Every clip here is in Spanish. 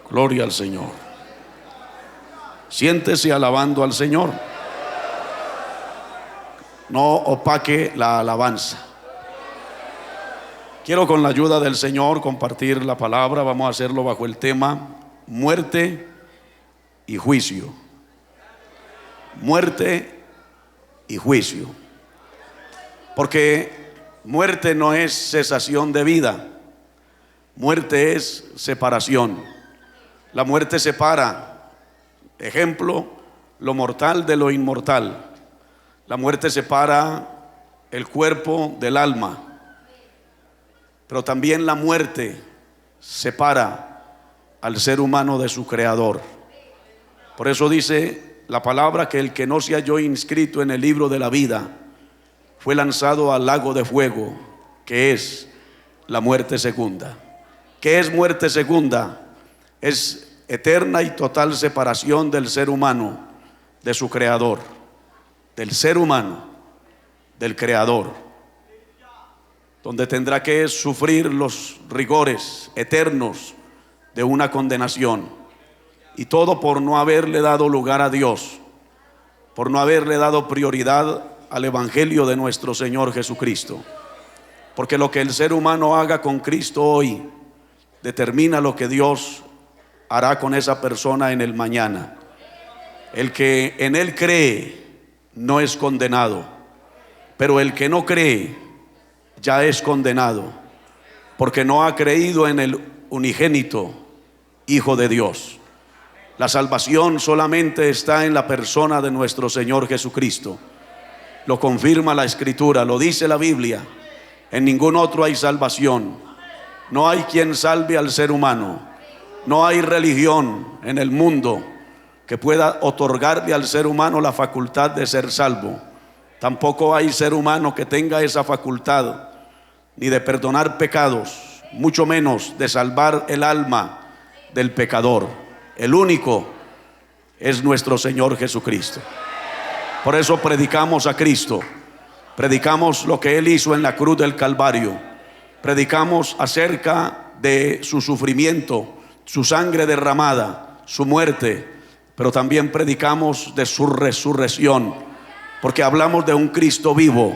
Gloria al Señor. Siéntese alabando al Señor. No opaque la alabanza. Quiero, con la ayuda del Señor, compartir la palabra. Vamos a hacerlo bajo el tema muerte y juicio. Muerte y juicio. Porque muerte no es cesación de vida. Muerte es separación. La muerte separa. Ejemplo, lo mortal de lo inmortal. La muerte separa el cuerpo del alma. Pero también la muerte separa al ser humano de su creador. Por eso dice la palabra que el que no se halló inscrito en el libro de la vida fue lanzado al lago de fuego, que es la muerte segunda. ¿Qué es muerte segunda? Es eterna y total separación del ser humano de su creador, del ser humano del creador, donde tendrá que sufrir los rigores eternos de una condenación, y todo por no haberle dado lugar a Dios, por no haberle dado prioridad al evangelio de nuestro Señor Jesucristo. Porque lo que el ser humano haga con Cristo hoy determina lo que Dios hará con esa persona en el mañana. El que en Él cree no es condenado, pero el que no cree ya es condenado, porque no ha creído en el unigénito Hijo de Dios. La salvación solamente está en la persona de nuestro Señor Jesucristo. Lo confirma la Escritura, lo dice la Biblia. En ningún otro hay salvación. No hay quien salve al ser humano. No hay religión en el mundo que pueda otorgarle al ser humano la facultad de ser salvo. Tampoco hay ser humano que tenga esa facultad, ni de perdonar pecados, mucho menos de salvar el alma del pecador. El único es nuestro Señor Jesucristo. Por eso predicamos a Cristo, predicamos lo que Él hizo en la cruz del Calvario, predicamos acerca de su sufrimiento, su sangre derramada, su muerte, pero también predicamos de su resurrección, porque hablamos de un Cristo vivo.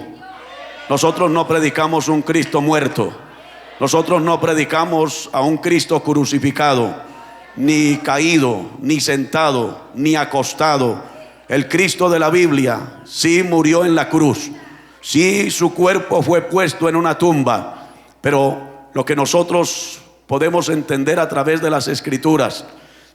Nosotros no predicamos un Cristo muerto, nosotros no predicamos a un Cristo crucificado, ni caído, ni sentado, ni acostado. El Cristo de la Biblia sí murió en la cruz, sí su cuerpo fue puesto en una tumba, pero lo que nosotros podemos entender a través de las Escrituras,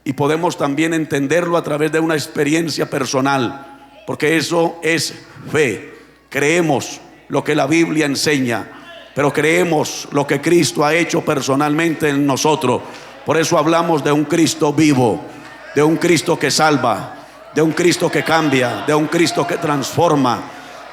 y podemos también entenderlo a través de una experiencia personal, porque eso es fe. Creemos lo que la Biblia enseña, pero creemos lo que Cristo ha hecho personalmente en nosotros. Por eso hablamos de un Cristo vivo, de un Cristo que salva, de un Cristo que cambia, de un Cristo que transforma,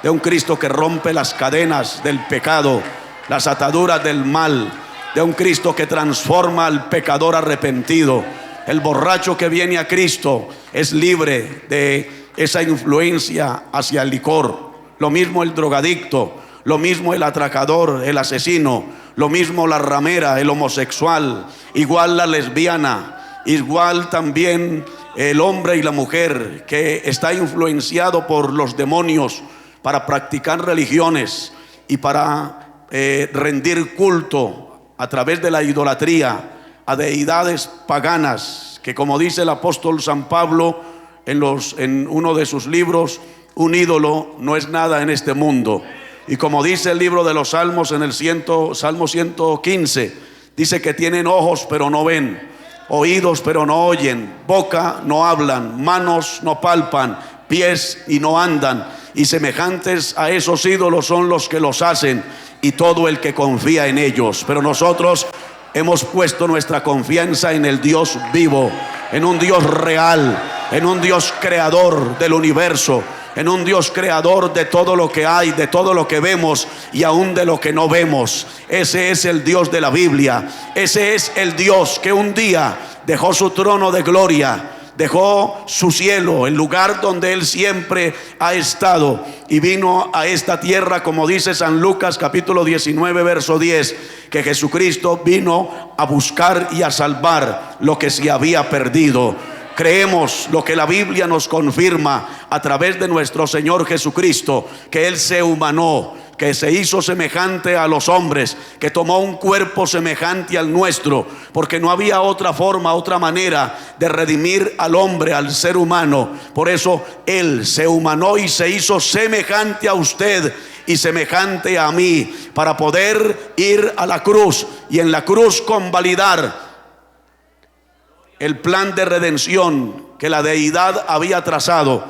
de un Cristo que rompe las cadenas del pecado, las ataduras del mal, de un Cristo que transforma al pecador arrepentido. El borracho que viene a Cristo es libre de esa influencia hacia el licor. Lo mismo el drogadicto, lo mismo el atracador, el asesino, lo mismo la ramera, el homosexual, igual la lesbiana, igual también el hombre y la mujer que está influenciado por los demonios para practicar religiones y para rendir culto a través de la idolatría a deidades paganas, que, como dice el apóstol San Pablo en uno de sus libros, un ídolo no es nada en este mundo. Y como dice el libro de los Salmos en el Salmo 115, dice que tienen ojos pero no ven, oídos pero no oyen, boca no hablan, manos no palpan, pies y no andan, y semejantes a esos ídolos son los que los hacen y todo el que confía en ellos. Pero nosotros hemos puesto nuestra confianza en el Dios vivo, en un Dios real, en un Dios creador del universo, en un Dios creador de todo lo que hay, de todo lo que vemos y aún de lo que no vemos. Ese es el Dios de la Biblia. Ese es el Dios que un día dejó su trono de gloria, dejó su cielo, el lugar donde Él siempre ha estado, y vino a esta tierra, como dice San Lucas capítulo 19 verso 10, que Jesucristo vino a buscar y a salvar lo que se había perdido. Creemos lo que la Biblia nos confirma a través de nuestro Señor Jesucristo, que Él se humanó, que se hizo semejante a los hombres, que tomó un cuerpo semejante al nuestro, porque no había otra forma, otra manera de redimir al hombre, al ser humano. Por eso Él se humanó y se hizo semejante a usted y semejante a mí, para poder ir a la cruz y en la cruz convalidar el plan de redención que la deidad había trazado.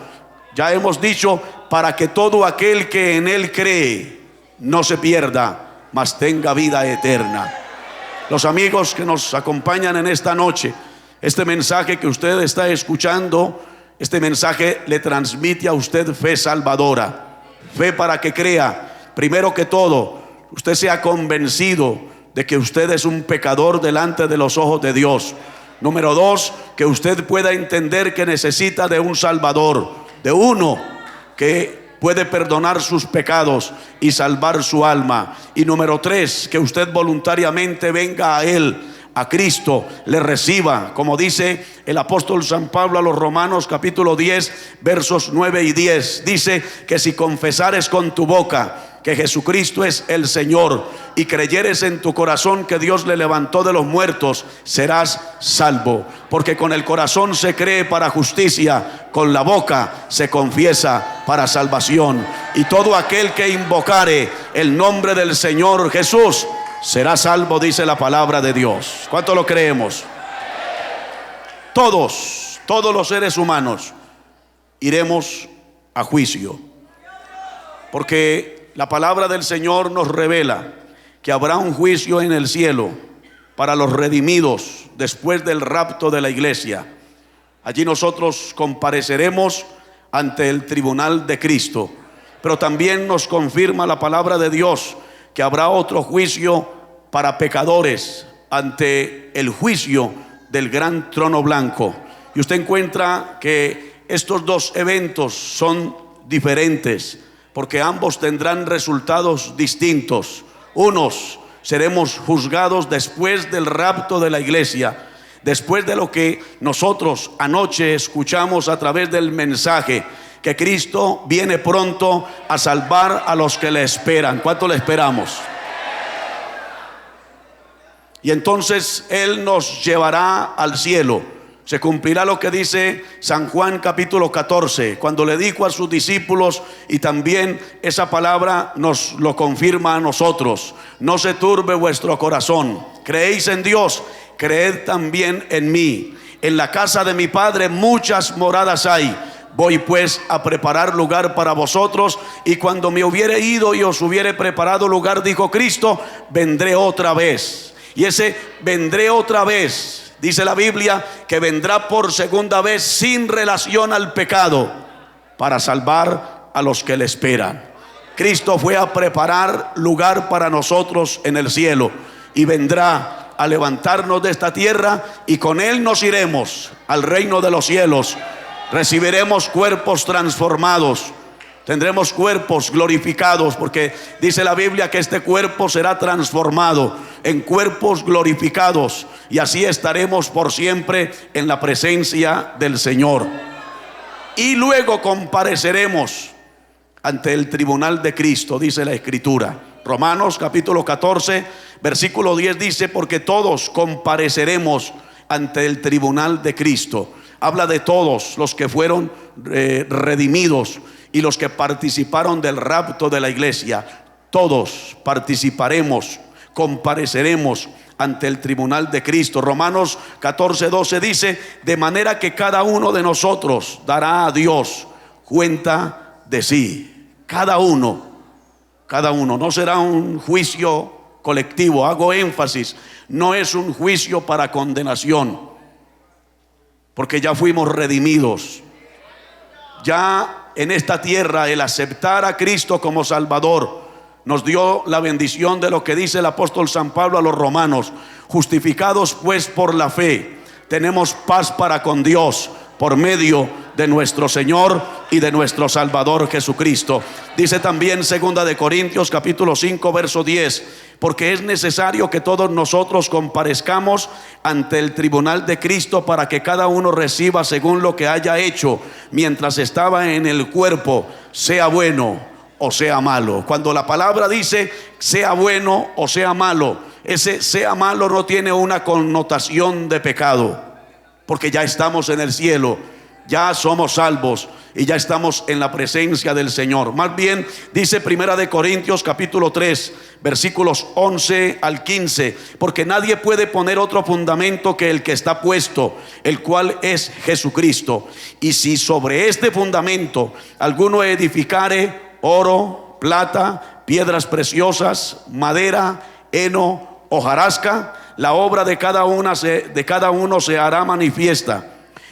Ya hemos dicho, para que todo aquel que en Él cree no se pierda, mas tenga vida eterna. Los amigos que nos acompañan en esta noche, este mensaje que usted está escuchando, este mensaje le transmite a usted fe salvadora, fe para que crea. Primero que todo, usted sea convencido de que usted es un pecador delante de los ojos de Dios. Número dos, que usted pueda entender que necesita de un Salvador, de uno que puede perdonar sus pecados y salvar su alma. Y número tres, que usted voluntariamente venga a Él, a Cristo, le reciba, como dice el apóstol San Pablo a los Romanos capítulo 10 versos 9 y 10. Dice que si confesares con tu boca que Jesucristo es el Señor y creyeres en tu corazón que Dios le levantó de los muertos, serás salvo. Porque con el corazón se cree para justicia, con la boca se confiesa para salvación. Y todo aquel que invocare el nombre del Señor Jesús será salvo, dice la palabra de Dios. ¿Cuánto lo creemos? Todos los seres humanos iremos a juicio, porque la palabra del Señor nos revela que habrá un juicio en el cielo para los redimidos después del rapto de la iglesia. Allí nosotros compareceremos ante el tribunal de Cristo, pero también nos confirma la palabra de Dios que habrá otro juicio para pecadores ante el juicio del gran trono blanco. Y usted encuentra que estos dos eventos son diferentes, porque ambos tendrán resultados distintos. Unos seremos juzgados después del rapto de la iglesia, después de lo que nosotros anoche escuchamos a través del mensaje, que Cristo viene pronto a salvar a los que le esperan. ¿Cuánto le esperamos? Y entonces Él nos llevará al cielo. Se cumplirá lo que dice San Juan capítulo 14, cuando le dijo a sus discípulos, y también esa palabra nos lo confirma a nosotros: no se turbe vuestro corazón, creéis en Dios, creed también en mí. En la casa de mi Padre muchas moradas hay. Voy pues a preparar lugar para vosotros, y cuando me hubiere ido y os hubiere preparado lugar, dijo Cristo, vendré otra vez. Y ese vendré otra vez, dice la Biblia, que vendrá por segunda vez sin relación al pecado, para salvar a los que le esperan. Cristo fue a preparar lugar para nosotros en el cielo, y vendrá a levantarnos de esta tierra, y con Él nos iremos al reino de los cielos. Recibiremos cuerpos transformados, tendremos cuerpos glorificados, porque dice la Biblia que este cuerpo será transformado en cuerpos glorificados, y así estaremos por siempre en la presencia del Señor. Y luego compareceremos ante el tribunal de Cristo, dice la Escritura. Romanos capítulo 14 versículo 10 dice: porque todos compareceremos ante el tribunal de Cristo. Habla de todos los que fueron redimidos y los que participaron del rapto de la iglesia. Todos participaremos, compareceremos ante el tribunal de Cristo. Romanos 14:12 dice: de manera que cada uno de nosotros dará a Dios cuenta de sí. Cada uno, no será un juicio colectivo. Hago énfasis, no es un juicio para condenación, porque ya fuimos redimidos. Ya en esta tierra el aceptar a Cristo como Salvador nos dio la bendición de lo que dice el apóstol San Pablo a los romanos: justificados pues por la fe, tenemos paz para con Dios por medio de nuestro Señor y de nuestro Salvador Jesucristo. Dice también 2 de Corintios capítulo 5 verso 10: porque es necesario que todos nosotros comparezcamos ante el tribunal de Cristo, para que cada uno reciba según lo que haya hecho mientras estaba en el cuerpo, sea bueno o sea malo. Cuando la palabra dice sea bueno o sea malo, ese sea malo no tiene una connotación de pecado, porque ya estamos en el cielo, ya somos salvos y ya estamos en la presencia del Señor. Más bien dice 1 de Corintios capítulo 3 versículos 11 al 15: porque nadie puede poner otro fundamento que el que está puesto, el cual es Jesucristo. Y si sobre este fundamento alguno edificare oro, plata, piedras preciosas, madera, heno, hojarasca, la obra de cada uno se hará manifiesta,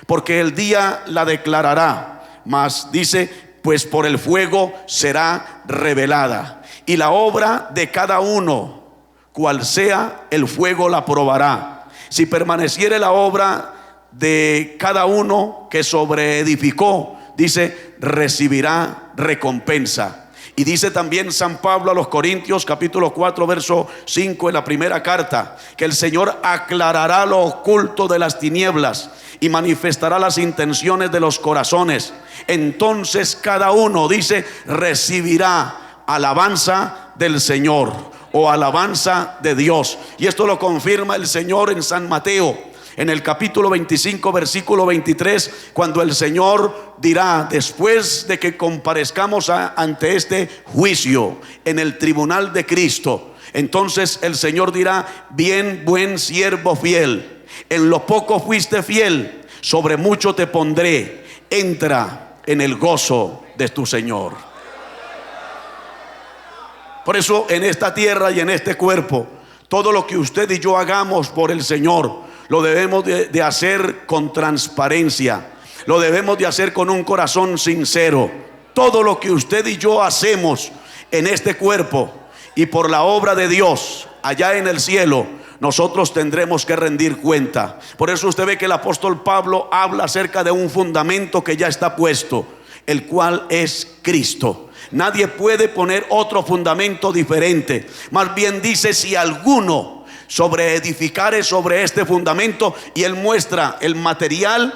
porque el día la declarará. Mas dice, pues por el fuego será revelada, y la obra de cada uno, cual sea, el fuego la probará. Si permaneciere la obra de cada uno que sobreedificó, dice, recibirá recompensa. Y dice también San Pablo a los Corintios capítulo 4 verso 5 en la primera carta, que el Señor aclarará lo oculto de las tinieblas y manifestará las intenciones de los corazones. Entonces cada uno, dice, recibirá alabanza del Señor o alabanza de Dios. Y esto lo confirma el Señor en San Mateo, en el capítulo 25 versículo 23, cuando el Señor dirá, después de que comparezcamos ante este juicio en el tribunal de Cristo, entonces el Señor dirá, bien, buen siervo fiel, en lo poco fuiste fiel, sobre mucho te pondré, entra en el gozo de tu Señor. Por eso en esta tierra y en este cuerpo, todo lo que usted y yo hagamos por el Señor, lo debemos de hacer con transparencia, lo debemos de hacer con un corazón sincero. Todo lo que usted y yo hacemos en este cuerpo y por la obra de Dios allá en el cielo, nosotros tendremos que rendir cuenta. Por eso usted ve que el apóstol Pablo habla acerca de un fundamento que ya está puesto, el cual es Cristo. Nadie puede poner otro fundamento diferente. Más bien dice, si alguno sobreedificare sobre este fundamento, y él muestra el material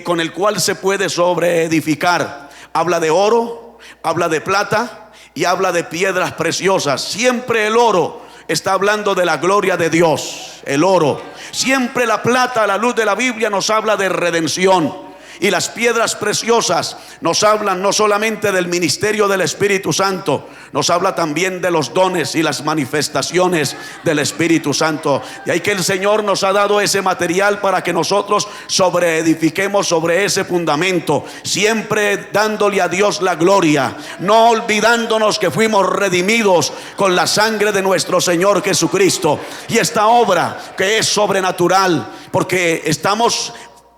con el cual se puede sobreedificar. Habla de oro, habla de plata y habla de piedras preciosas. Siempre el oro está hablando de la gloria de Dios, el oro. Siempre la plata, a la luz de la Biblia, nos habla de redención. Y las piedras preciosas nos hablan no solamente del ministerio del Espíritu Santo, nos habla también de los dones y las manifestaciones del Espíritu Santo. Y ahí que el Señor nos ha dado ese material para que nosotros sobreedifiquemos sobre ese fundamento, siempre dándole a Dios la gloria, no olvidándonos que fuimos redimidos con la sangre de nuestro Señor Jesucristo. Y esta obra que es sobrenatural, porque estamos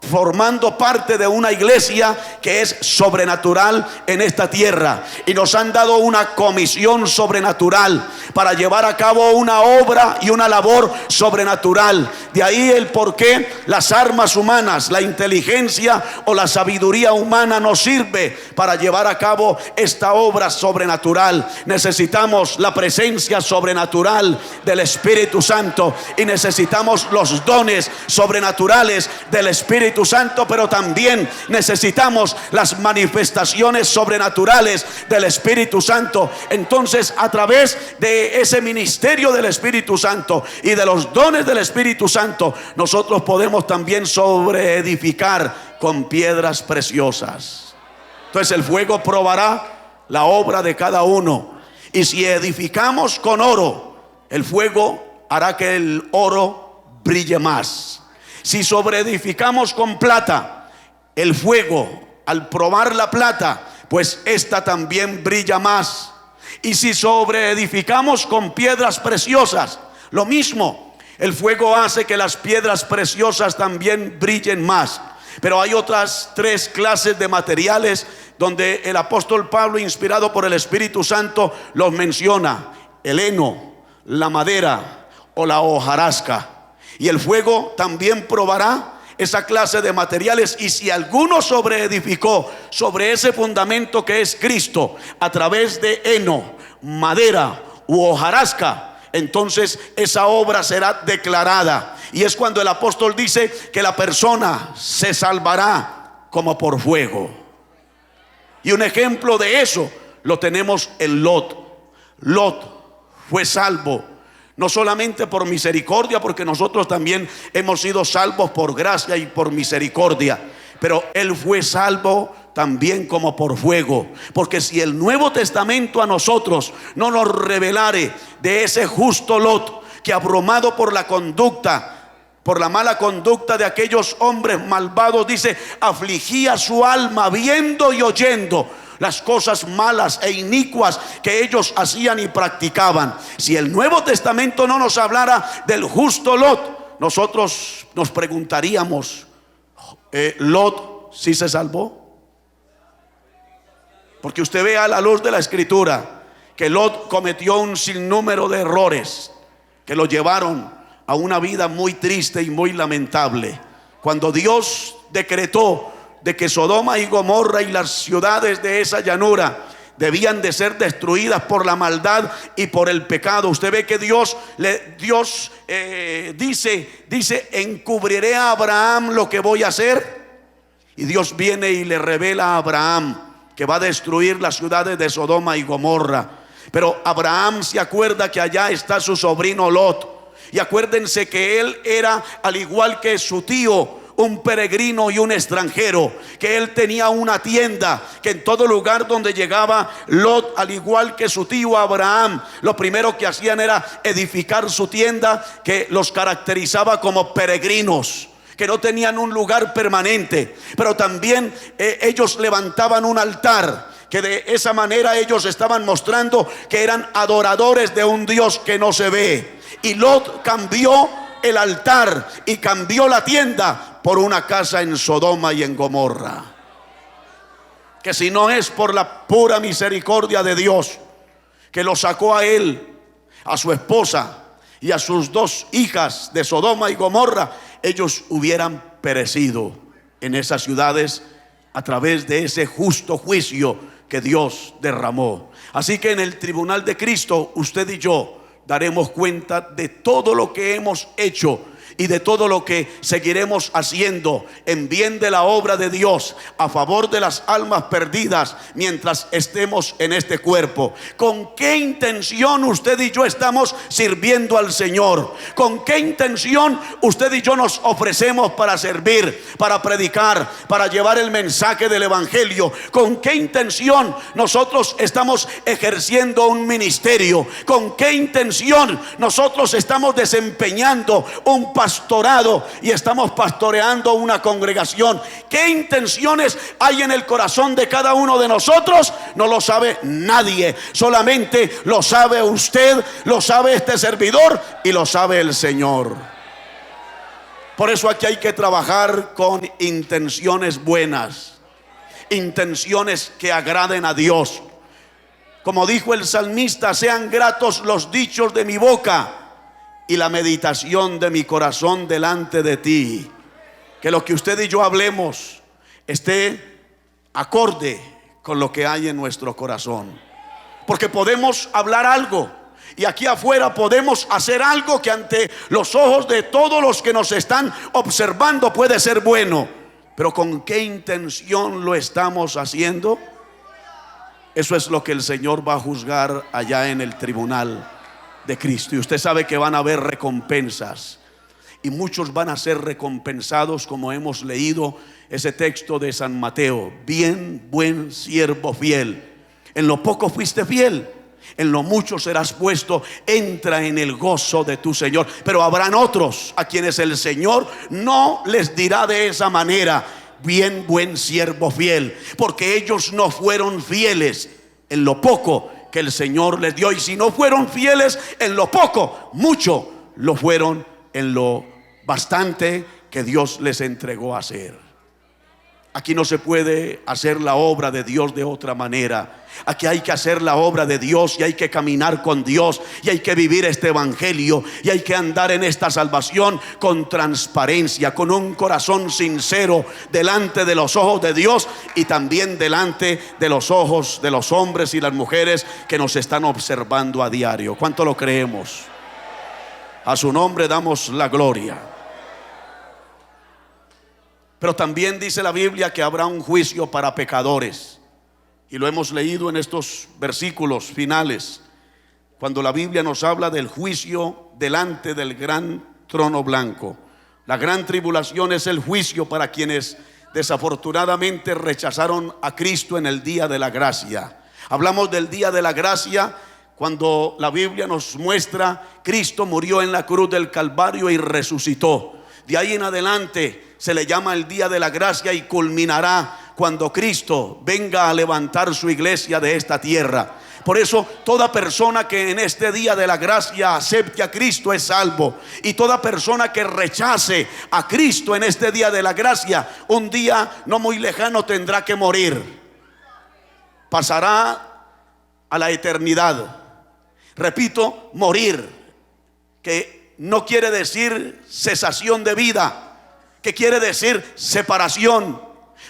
formando parte de una iglesia que es sobrenatural en esta tierra, y nos han dado una comisión sobrenatural para llevar a cabo una obra y una labor sobrenatural. De ahí el por qué las armas humanas, la inteligencia o la sabiduría humana no sirve para llevar a cabo esta obra sobrenatural. Necesitamos la presencia sobrenatural del Espíritu Santo y necesitamos los dones sobrenaturales del Espíritu Santo, pero también necesitamos las manifestaciones sobrenaturales del Espíritu Santo. Entonces, a través de ese ministerio del Espíritu Santo y de los dones del Espíritu Santo, nosotros podemos también sobreedificar con piedras preciosas. Entonces el fuego probará la obra de cada uno, y si edificamos con oro, el fuego hará que el oro brille más. Si sobreedificamos con plata, el fuego, al probar la plata, pues esta también brilla más. Y si sobreedificamos con piedras preciosas, lo mismo, el fuego hace que las piedras preciosas también brillen más. Pero hay otras tres clases de materiales donde el apóstol Pablo, inspirado por el Espíritu Santo, los menciona: el heno, la madera o la hojarasca. Y el fuego también probará esa clase de materiales, y si alguno sobreedificó sobre ese fundamento que es Cristo a través de heno, madera u hojarasca, entonces esa obra será declarada. Y es cuando el apóstol dice que la persona se salvará como por fuego. Y un ejemplo de eso lo tenemos en Lot. Lot fue salvo no solamente por misericordia, porque nosotros también hemos sido salvos por gracia y por misericordia, pero él fue salvo también como por fuego. Porque si el Nuevo Testamento a nosotros no nos revelare de ese justo Lot, que abrumado por la conducta, por la mala conducta de aquellos hombres malvados, dice, afligía su alma viendo y oyendo las cosas malas e inicuas que ellos hacían y practicaban. Si el Nuevo Testamento no nos hablara del justo Lot, nosotros nos preguntaríamos, ¿Lot sí se salvó? Porque usted ve a la luz de la Escritura que Lot cometió un sinnúmero de errores que lo llevaron a una vida muy triste y muy lamentable. Cuando Dios decretó de que Sodoma y Gomorra y las ciudades de esa llanura debían de ser destruidas por la maldad y por el pecado, usted ve que Dios dice, encubriré a Abraham lo que voy a hacer. Y Dios viene y le revela a Abraham que va a destruir las ciudades de Sodoma y Gomorra. Pero Abraham se acuerda que allá está su sobrino Lot. Y acuérdense que él era, al igual que su tío, un peregrino y un extranjero, que él tenía una tienda, que en todo lugar donde llegaba Lot, al igual que su tío Abraham, lo primero que hacían era edificar su tienda, que los caracterizaba como peregrinos, que no tenían un lugar permanente. Pero también ellos levantaban un altar, que de esa manera ellos estaban mostrando que eran adoradores de un Dios que no se ve. Y Lot cambió el altar y cambió la tienda por una casa en Sodoma y en Gomorra. Que si no es por la pura misericordia de Dios, que lo sacó a él, a su esposa y a sus 2 hijas de Sodoma y Gomorra, ellos hubieran perecido en esas ciudades a través de ese justo juicio que Dios derramó. Así que en el tribunal de Cristo, usted y yo daremos cuenta de todo lo que hemos hecho y de todo lo que seguiremos haciendo en bien de la obra de Dios, a favor de las almas perdidas mientras estemos en este cuerpo. ¿Con qué intención usted y yo estamos sirviendo al Señor? ¿Con qué intención usted y yo nos ofrecemos para servir, para predicar, para llevar el mensaje del Evangelio? ¿Con qué intención nosotros estamos ejerciendo un ministerio? ¿Con qué intención nosotros estamos desempeñando un pastorado y estamos pastoreando una congregación? ¿Qué intenciones hay en el corazón de cada uno de nosotros? No lo sabe nadie, solamente lo sabe usted, lo sabe este servidor y lo sabe el Señor. Por eso aquí hay que trabajar con intenciones buenas, intenciones que agraden a Dios. Como dijo el salmista, sean gratos los dichos de mi boca y la meditación de mi corazón delante de ti. Que lo que usted y yo hablemos esté acorde con lo que hay en nuestro corazón. Porque podemos hablar algo y aquí afuera podemos hacer algo que ante los ojos de todos los que nos están observando puede ser bueno. Pero ¿con qué intención lo estamos haciendo? Eso es lo que el Señor va a juzgar allá en el tribunal de Cristo. Y usted sabe que van a haber recompensas, y muchos van a ser recompensados, como hemos leído ese texto de San Mateo. Bien, buen siervo fiel, en lo poco fuiste fiel, en lo mucho serás puesto, entra en el gozo de tu Señor. Pero habrán otros a quienes el Señor no les dirá de esa manera: bien, buen siervo fiel, porque ellos no fueron fieles en lo poco que el Señor les dio. Y si no fueron fieles en lo poco, mucho lo fueron en lo bastante que Dios les entregó a hacer. Aquí no se puede hacer la obra de Dios de otra manera. Aquí hay que hacer la obra de Dios y hay que caminar con Dios y hay que vivir este evangelio y hay que andar en esta salvación con transparencia, con un corazón sincero delante de los ojos de Dios y también delante de los ojos de los hombres y las mujeres que nos están observando a diario. ¿Cuánto lo creemos? A su nombre damos la gloria. Pero también dice la Biblia que habrá un juicio para pecadores. Y lo hemos leído en estos versículos finales, cuando la Biblia nos habla del juicio delante del gran trono blanco. La gran tribulación es el juicio para quienes desafortunadamente rechazaron a Cristo en el día de la gracia. Hablamos del día de la gracia cuando la Biblia nos muestra Cristo murió en la cruz del Calvario y resucitó. De ahí en adelante se le llama el día de la gracia y culminará cuando Cristo venga a levantar su iglesia de esta tierra. Por eso toda persona que en este día de la gracia acepte a Cristo es salvo. Y toda persona que rechace a Cristo en este día de la gracia, un día no muy lejano tendrá que morir. Pasará a la eternidad. Repito, morir, que no quiere decir cesación de vida, que quiere decir separación,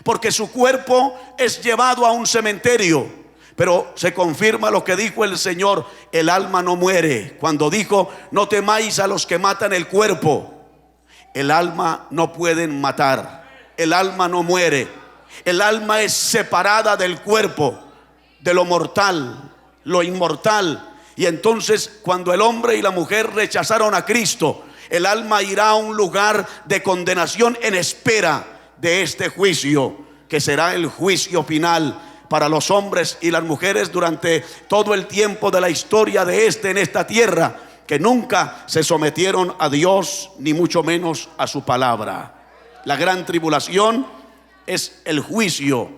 porque su cuerpo es llevado a un cementerio. Pero se confirma lo que dijo el Señor: el alma no muere. Cuando dijo: no temáis a los que matan el cuerpo. El alma no pueden matar. El alma no muere. El alma es separada del cuerpo, de lo mortal, lo inmortal. Y entonces cuando el hombre y la mujer rechazaron a Cristo, el alma irá a un lugar de condenación en espera de este juicio, que será el juicio final para los hombres y las mujeres durante todo el tiempo de la historia de en esta tierra, que nunca se sometieron a Dios ni mucho menos a su palabra. La gran tribulación es el juicio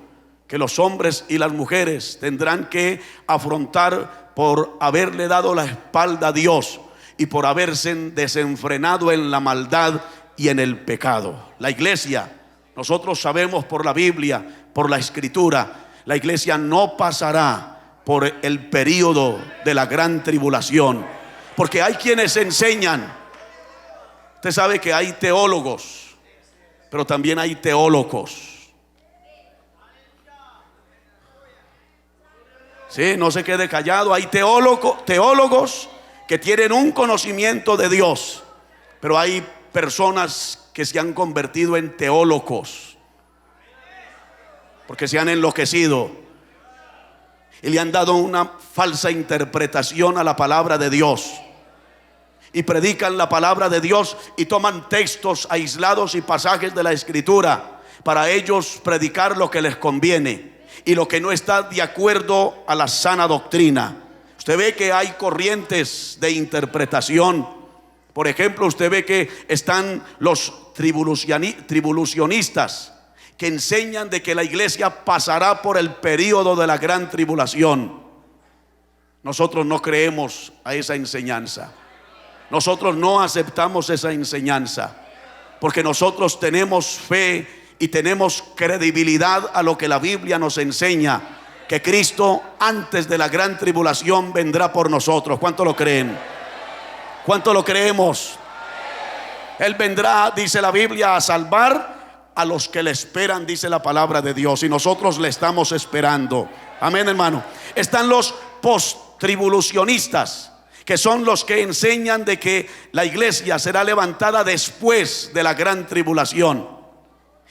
que los hombres y las mujeres tendrán que afrontar por haberle dado la espalda a Dios y por haberse desenfrenado en la maldad y en el pecado. La iglesia, nosotros sabemos por la Biblia, por la Escritura, la iglesia no pasará por el periodo de la gran tribulación, porque hay quienes enseñan. Usted sabe que hay teólogos, pero también hay teólogos. Sí, no se quede callado. Hay teólogos que tienen un conocimiento de Dios, pero hay personas que se han convertido en teólogos porque se han enloquecido y le han dado una falsa interpretación a la palabra de Dios, y predican la palabra de Dios y toman textos aislados y pasajes de la Escritura para ellos predicar lo que les conviene y lo que no está de acuerdo a la sana doctrina. Usted ve que hay corrientes de interpretación. Por ejemplo, usted ve que están los tribulacionistas, que enseñan de que la iglesia pasará por el periodo de la gran tribulación. Nosotros no creemos a esa enseñanza. Nosotros no aceptamos esa enseñanza, porque nosotros tenemos fe y tenemos credibilidad a lo que la Biblia nos enseña, que Cristo antes de la gran tribulación vendrá por nosotros. ¿Cuánto lo creen? ¿Cuánto lo creemos? Él vendrá, dice la Biblia, a salvar a los que le esperan, dice la palabra de Dios, y nosotros le estamos esperando. Amén, hermano. Están los post-tribulacionistas, que son los que enseñan de que la iglesia será levantada después de la gran tribulación.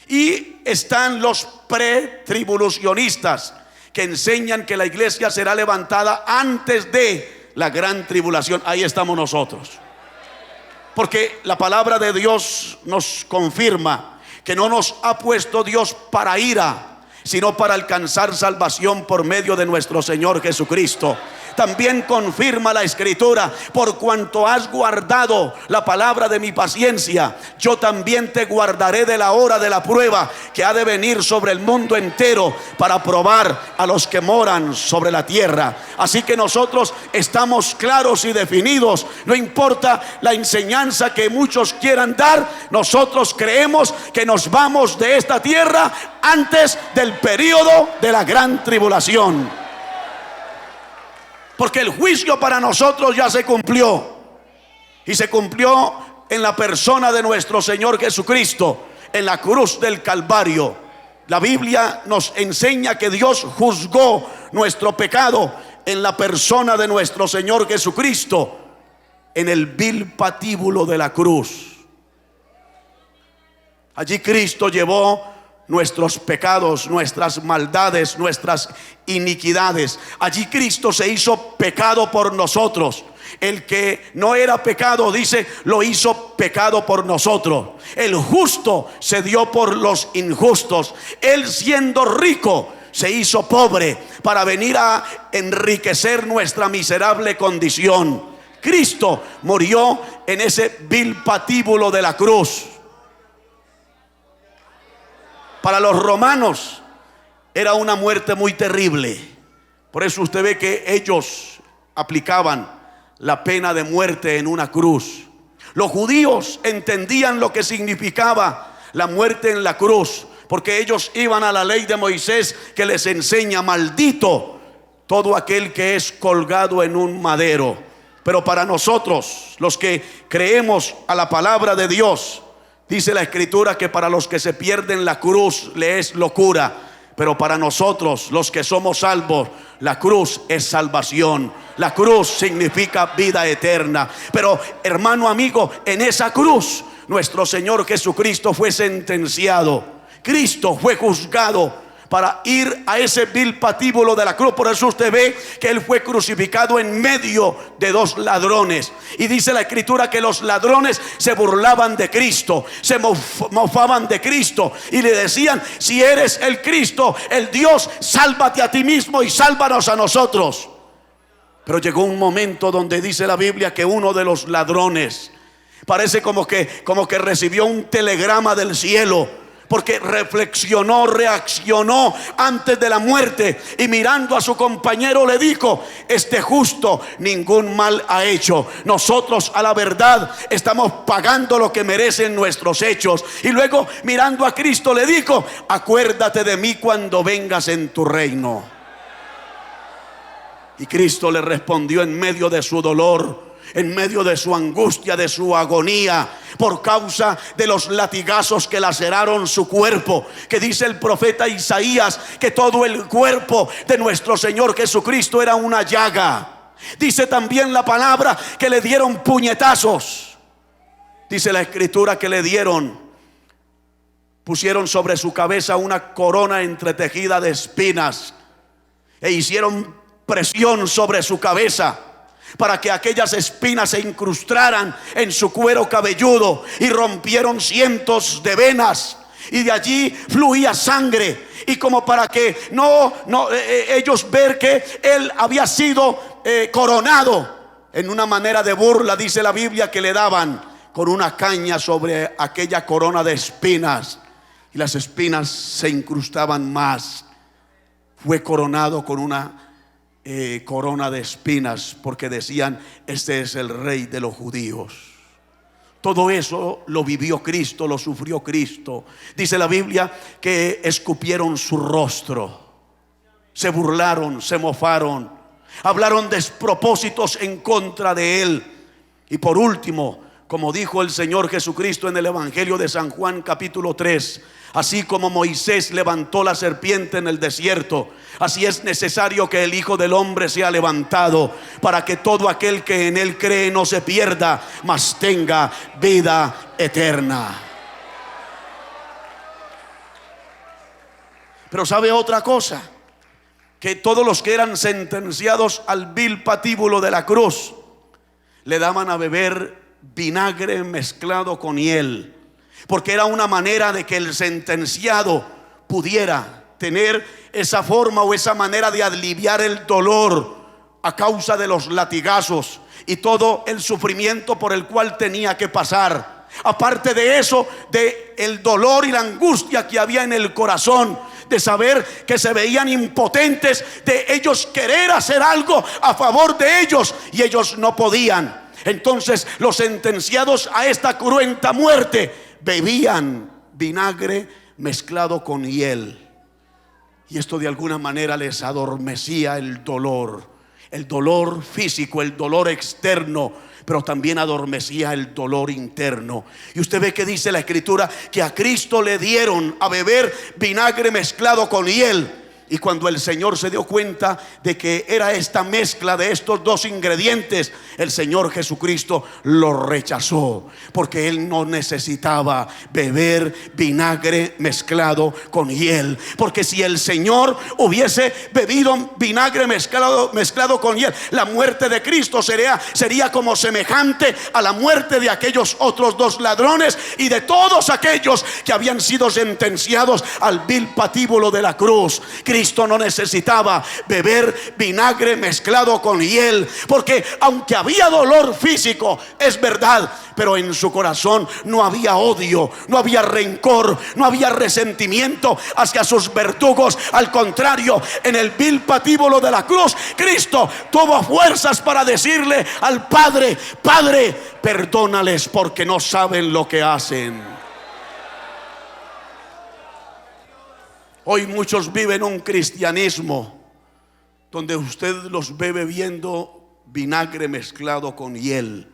Y están los pretribulacionistas, que enseñan que la iglesia será levantada antes de la gran tribulación. Ahí estamos nosotros, porque la palabra de Dios nos confirma que no nos ha puesto Dios para ira, sino para alcanzar salvación por medio de nuestro Señor Jesucristo. También confirma la Escritura: por cuanto has guardado la palabra de mi paciencia, yo también te guardaré de la hora de la prueba que ha de venir sobre el mundo entero para probar a los que moran sobre la tierra. Así que nosotros estamos claros y definidos. No importa la enseñanza que muchos quieran dar, nosotros creemos que nos vamos de esta tierra antes del periodo de la gran tribulación. Porque el juicio para nosotros ya se cumplió. Y se cumplió en la persona de nuestro Señor Jesucristo, en la cruz del Calvario. La Biblia nos enseña que Dios juzgó nuestro pecado en la persona de nuestro Señor Jesucristo, en el vil patíbulo de la cruz. Allí Cristo llevó nuestros pecados, nuestras maldades, nuestras iniquidades. Allí Cristo se hizo pecado por nosotros. El que no era pecado, dice, lo hizo pecado por nosotros. El justo se dio por los injustos. Él, siendo rico, se hizo pobre para venir a enriquecer nuestra miserable condición. Cristo murió en ese vil patíbulo de la cruz. Para los romanos era una muerte muy terrible. Por eso usted ve que ellos aplicaban la pena de muerte en una cruz. Los judíos entendían lo que significaba la muerte en la cruz, porque ellos iban a la ley de Moisés, que les enseña: maldito todo aquel que es colgado en un madero. Pero para nosotros, los que creemos a la palabra de Dios, dice la Escritura que para los que se pierden la cruz le es locura, pero para nosotros, los que somos salvos, la cruz es salvación. La cruz significa vida eterna. Pero hermano, amigo, en esa cruz nuestro Señor Jesucristo fue sentenciado. Cristo fue juzgado para ir a ese vil patíbulo de la cruz. Por eso usted ve que Él fue crucificado en medio de dos ladrones. Y dice la Escritura que los ladrones se burlaban de Cristo, se mofaban de Cristo y le decían: si eres el Cristo, el Dios, sálvate a ti mismo y sálvanos a nosotros. Pero llegó un momento donde dice la Biblia que uno de los ladrones parece como que recibió un telegrama del cielo, porque reflexionó, reaccionó antes de la muerte, y mirando a su compañero le dijo: este justo ningún mal ha hecho. Nosotros, a la verdad, estamos pagando lo que merecen nuestros hechos. Y luego, mirando a Cristo, le dijo: acuérdate de mí cuando vengas en tu reino. Y Cristo le respondió en medio de su dolor, en medio de su angustia, de su agonía, por causa de los latigazos que laceraron su cuerpo, que dice el profeta Isaías que todo el cuerpo de nuestro Señor Jesucristo era una llaga. Dice también la palabra que le dieron puñetazos. Dice la Escritura que le pusieron sobre su cabeza una corona entretejida de espinas, e hicieron presión sobre su cabeza para que aquellas espinas se incrustaran en su cuero cabelludo, y rompieron cientos de venas, y de allí fluía sangre. Y como para que ellos ver que Él había sido coronado, en una manera de burla, dice la Biblia que le daban con una caña sobre aquella corona de espinas, y las espinas se incrustaban más. Fue coronado con una corona de espinas, porque decían: este es el rey de los judíos. Todo eso lo vivió Cristo, lo sufrió Cristo. Dice la Biblia que escupieron su rostro, se burlaron, se mofaron, hablaron despropósitos en contra de Él. Y por último, como dijo el Señor Jesucristo en el Evangelio de San Juan capítulo 3: así como Moisés levantó la serpiente en el desierto, así es necesario que el Hijo del Hombre sea levantado, para que todo aquel que en Él cree no se pierda, mas tenga vida eterna. Pero ¿sabe otra cosa? Que todos los que eran sentenciados al vil patíbulo de la cruz le daban a beber vinagre mezclado con hiel, porque era una manera de que el sentenciado pudiera tener esa forma o esa manera de aliviar el dolor a causa de los latigazos y todo el sufrimiento por el cual tenía que pasar. Aparte de eso, de el dolor y la angustia que había en el corazón, de saber que se veían impotentes, de ellos querer hacer algo a favor de ellos y ellos no podían. Entonces los sentenciados a esta cruenta muerte bebían vinagre mezclado con hiel, y esto de alguna manera les adormecía el dolor físico, el dolor externo, pero también adormecía el dolor interno. Y usted ve que dice la Escritura que a Cristo le dieron a beber vinagre mezclado con hiel. Y cuando el Señor se dio cuenta de que era esta mezcla de estos dos ingredientes, el Señor Jesucristo lo rechazó, porque Él no necesitaba beber vinagre mezclado con hiel. Porque si el Señor hubiese bebido vinagre mezclado con hiel, la muerte de Cristo sería como semejante a la muerte de aquellos otros dos ladrones y de todos aquellos que habían sido sentenciados al vil patíbulo de la cruz. Cristo no necesitaba beber vinagre mezclado con hiel, porque aunque había dolor físico, es verdad, pero en su corazón no había odio, no había rencor, no había resentimiento hacia sus verdugos. Al contrario, en el vil patíbulo de la cruz, Cristo tuvo fuerzas para decirle al Padre: Padre, perdónales porque no saben lo que hacen. Hoy muchos viven un cristianismo donde usted los ve bebiendo vinagre mezclado con hiel,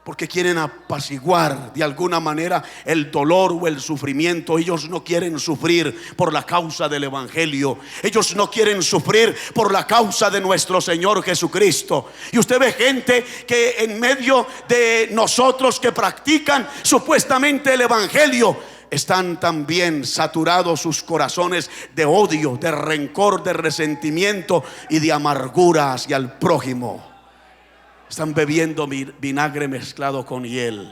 porque quieren apaciguar de alguna manera el dolor o el sufrimiento. Ellos no quieren sufrir por la causa del Evangelio. Ellos no quieren sufrir por la causa de nuestro Señor Jesucristo. Y usted ve gente que en medio de nosotros que practican supuestamente el Evangelio, están también saturados sus corazones de odio, de rencor, de resentimiento y de amargura hacia el prójimo. Están bebiendo vinagre mezclado con hiel.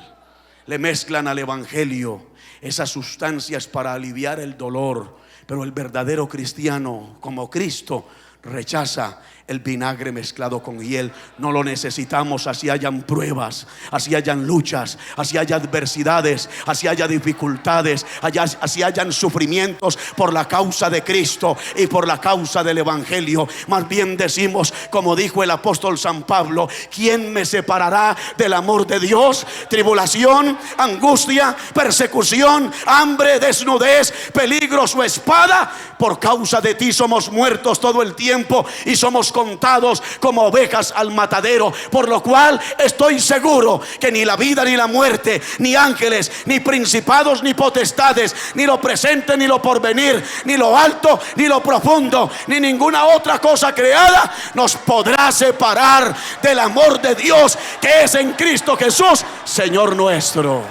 Le mezclan al Evangelio esas sustancias para aliviar el dolor. Pero el verdadero cristiano, como Cristo, rechaza el vinagre mezclado con hiel. No lo necesitamos, así hayan pruebas, así hayan luchas, así haya adversidades, así haya dificultades, así hayan sufrimientos por la causa de Cristo y por la causa del Evangelio. Más bien decimos, como dijo el apóstol San Pablo: ¿quién me separará del amor de Dios? Tribulación, angustia, persecución, hambre, desnudez, peligros o espada. Por causa de ti somos muertos todo el tiempo y somos contados como ovejas al matadero. Por lo cual estoy seguro que ni la vida ni la muerte, ni ángeles, ni principados, ni potestades, ni lo presente ni lo porvenir, ni lo alto ni lo profundo, ni ninguna otra cosa creada nos podrá separar del amor de Dios que es en Cristo Jesús, Señor nuestro.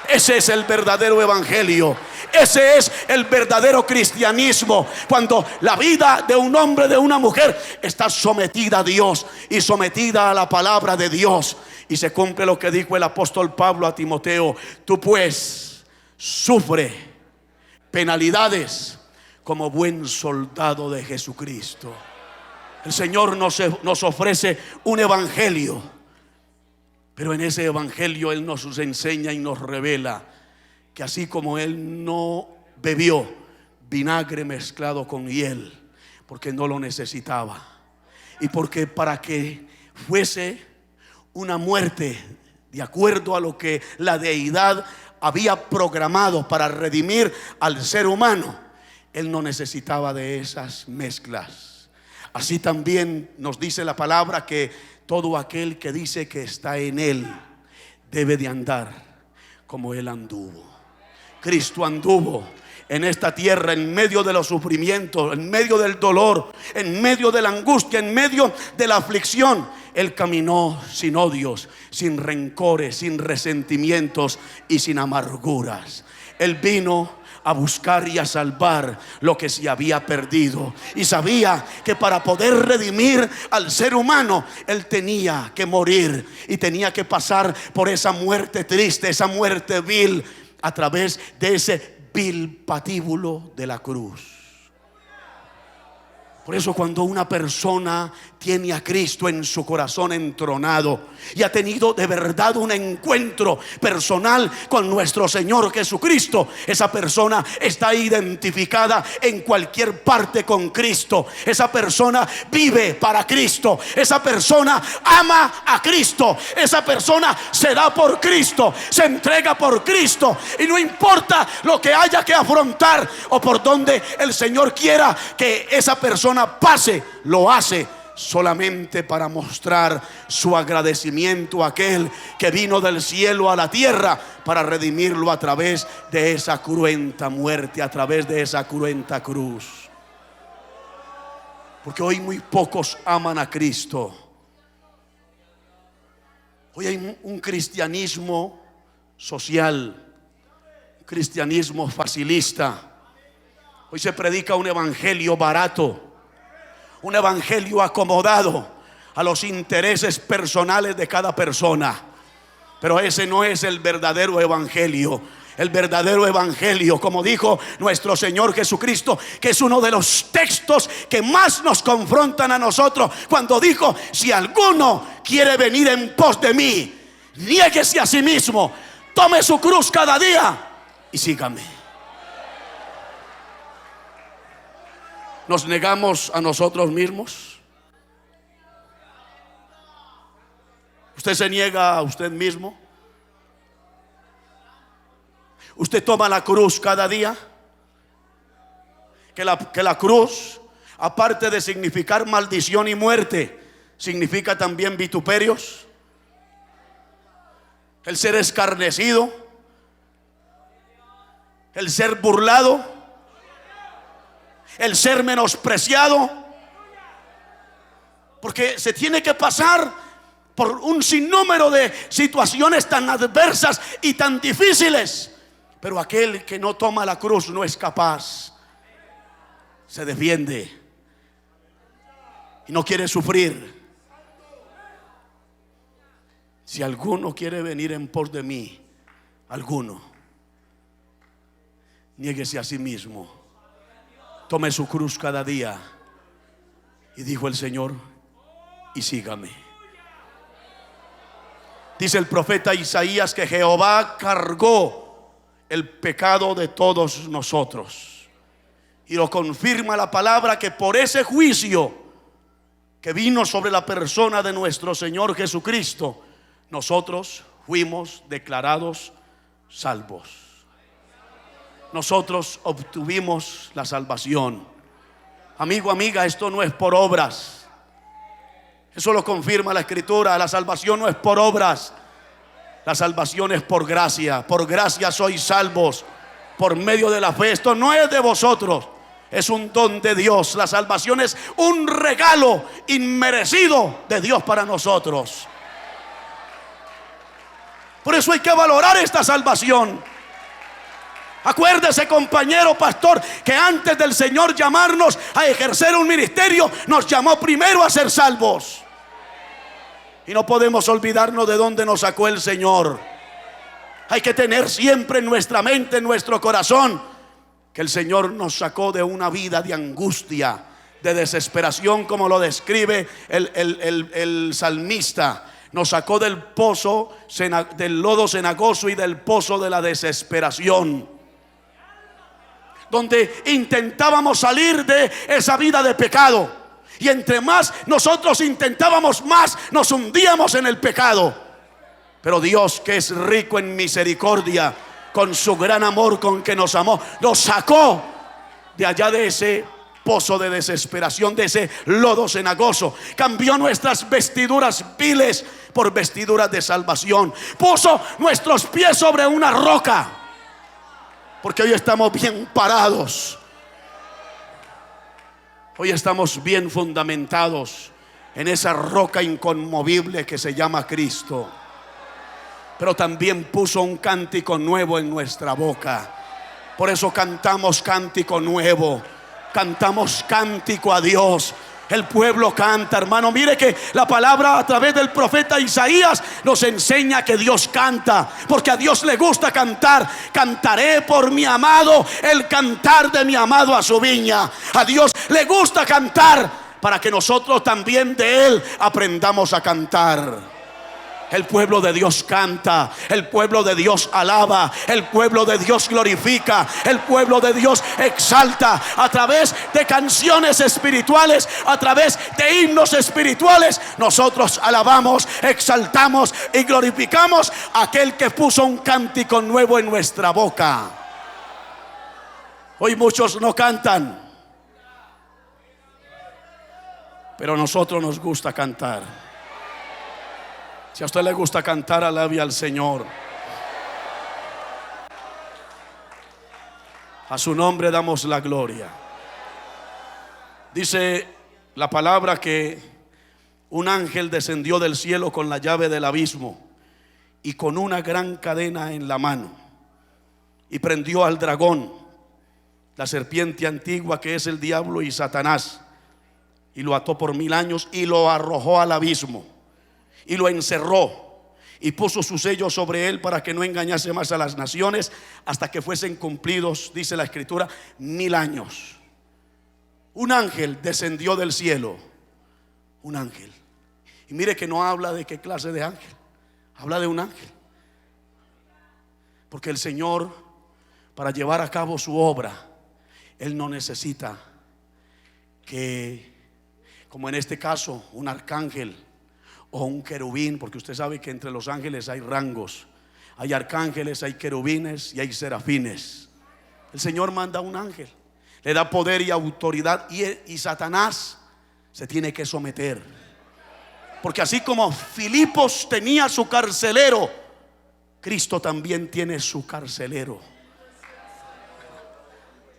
Ese es el verdadero evangelio. Ese es el verdadero cristianismo, cuando la vida de un hombre, de una mujer, está sometida a Dios y sometida a la palabra de Dios. Y se cumple lo que dijo el apóstol Pablo a Timoteo: tú pues sufre penalidades como buen soldado de Jesucristo. El Señor nos ofrece un evangelio, pero en ese evangelio Él nos enseña y nos revela que así como Él no bebió vinagre mezclado con hiel, porque no lo necesitaba, y porque para que fuese una muerte de acuerdo a lo que la deidad había programado para redimir al ser humano, Él no necesitaba de esas mezclas. Así también nos dice la palabra que todo aquel que dice que está en Él debe de andar como Él anduvo. Cristo anduvo en esta tierra en medio de los sufrimientos, en medio del dolor, en medio de la angustia, en medio de la aflicción. Él caminó sin odios, sin rencores, sin resentimientos y sin amarguras. Él vino a buscar y a salvar lo que se había perdido, y sabía que para poder redimir al ser humano Él tenía que morir y tenía que pasar por esa muerte triste, esa muerte vil, a través de ese vil patíbulo de la cruz. Por eso cuando una persona tiene a Cristo en su corazón entronado y ha tenido de verdad un encuentro personal con nuestro Señor Jesucristo, esa persona está identificada en cualquier parte con Cristo. Esa persona vive para Cristo. Esa persona ama a Cristo. Esa persona se da por Cristo, se entrega por Cristo, y no importa lo que haya que afrontar o por donde el Señor quiera que esa persona pase, lo hace solamente para mostrar su agradecimiento a aquel que vino del cielo a la tierra para redimirlo a través de esa cruenta muerte, a través de esa cruenta cruz. Porque hoy muy pocos aman a Cristo. Hoy hay un cristianismo social, un cristianismo facilista. Hoy se predica un evangelio barato, un evangelio acomodado a los intereses personales de cada persona. Pero ese no es el verdadero evangelio. El verdadero evangelio, como dijo nuestro Señor Jesucristo, que es uno de los textos que más nos confrontan a nosotros, cuando dijo: si alguno quiere venir en pos de mí, niéguese a sí mismo, tome su cruz cada día y sígame. ¿Nos negamos a nosotros mismos? ¿Usted se niega a usted mismo? ¿Usted toma la cruz cada día? Que la cruz, aparte de significar maldición y muerte, significa también vituperios, el ser escarnecido, el ser burlado, el ser menospreciado. Porque se tiene que pasar por un sinnúmero de situaciones tan adversas y tan difíciles. Pero aquel que no toma la cruz no es capaz. Se defiende y no quiere sufrir. Si alguno quiere venir en pos de mí, alguno, niéguese a sí mismo, tome su cruz cada día, y dijo el Señor, y sígame. Dice el profeta Isaías que Jehová cargó el pecado de todos nosotros, y lo confirma la palabra, que por ese juicio que vino sobre la persona de nuestro Señor Jesucristo, nosotros fuimos declarados salvos. Nosotros obtuvimos la salvación. Amigo, amiga, esto no es por obras. Eso lo confirma la Escritura. La salvación no es por obras. La salvación es por gracia. Por gracia sois salvos por medio de la fe. Esto no es de vosotros, es un don de Dios. La salvación es un regalo inmerecido de Dios para nosotros. Por eso hay que valorar esta salvación. Acuérdese, compañero pastor, que antes del Señor llamarnos a ejercer un ministerio, nos llamó primero a ser salvos. Y no podemos olvidarnos de dónde nos sacó el Señor. Hay que tener siempre en nuestra mente, en nuestro corazón, que el Señor nos sacó de una vida de angustia, de desesperación, como lo describe el salmista. Nos sacó del pozo, del lodo cenagoso y del pozo de la desesperación, donde intentábamos salir de esa vida de pecado. Y entre más nosotros intentábamos, más nos hundíamos en el pecado. Pero Dios, que es rico en misericordia, con su gran amor con que nos amó, nos sacó de allá, de ese pozo de desesperación, de ese lodo cenagoso. Cambió nuestras vestiduras viles por vestiduras de salvación. Puso nuestros pies sobre una roca, porque hoy estamos bien parados. Hoy estamos bien fundamentados en esa roca inconmovible que se llama Cristo. Pero también puso un cántico nuevo en nuestra boca. Por eso cantamos cántico nuevo. Cantamos cántico a Dios. El pueblo canta, hermano. Mire que la palabra a través del profeta Isaías nos enseña que Dios canta, porque a Dios le gusta cantar. Cantaré por mi amado, el cantar de mi amado a su viña. A Dios le gusta cantar, para que nosotros también de Él aprendamos a cantar. El pueblo de Dios canta, el pueblo de Dios alaba, el pueblo de Dios glorifica, el pueblo de Dios exalta a través de canciones espirituales, a través de himnos espirituales. Nosotros alabamos, exaltamos y glorificamos a aquel que puso un cántico nuevo en nuestra boca. Hoy muchos no cantan, pero a nosotros nos gusta cantar. Si a usted le gusta cantar, alabe al Señor. A su nombre damos la gloria. Dice la palabra que un ángel descendió del cielo con la llave del abismo y con una gran cadena en la mano, y prendió al dragón, la serpiente antigua, que es el diablo y Satanás, y lo ató por 1000 años y lo arrojó al abismo. Y lo encerró y puso su sello sobre él, para que no engañase más a las naciones, hasta que fuesen cumplidos, dice la escritura, 1000 años. Un ángel descendió del cielo. Un ángel. Y mire que no habla de qué clase de ángel, habla de un ángel. Porque el Señor, para llevar a cabo su obra, Él no necesita que, como en este caso, un arcángel o un querubín, porque usted sabe que entre los ángeles hay rangos. Hay arcángeles, hay querubines y hay serafines. El Señor manda un ángel, le da poder y autoridad, y Satanás se tiene que someter. Porque así como Filipos tenía su carcelero, Cristo también tiene su carcelero.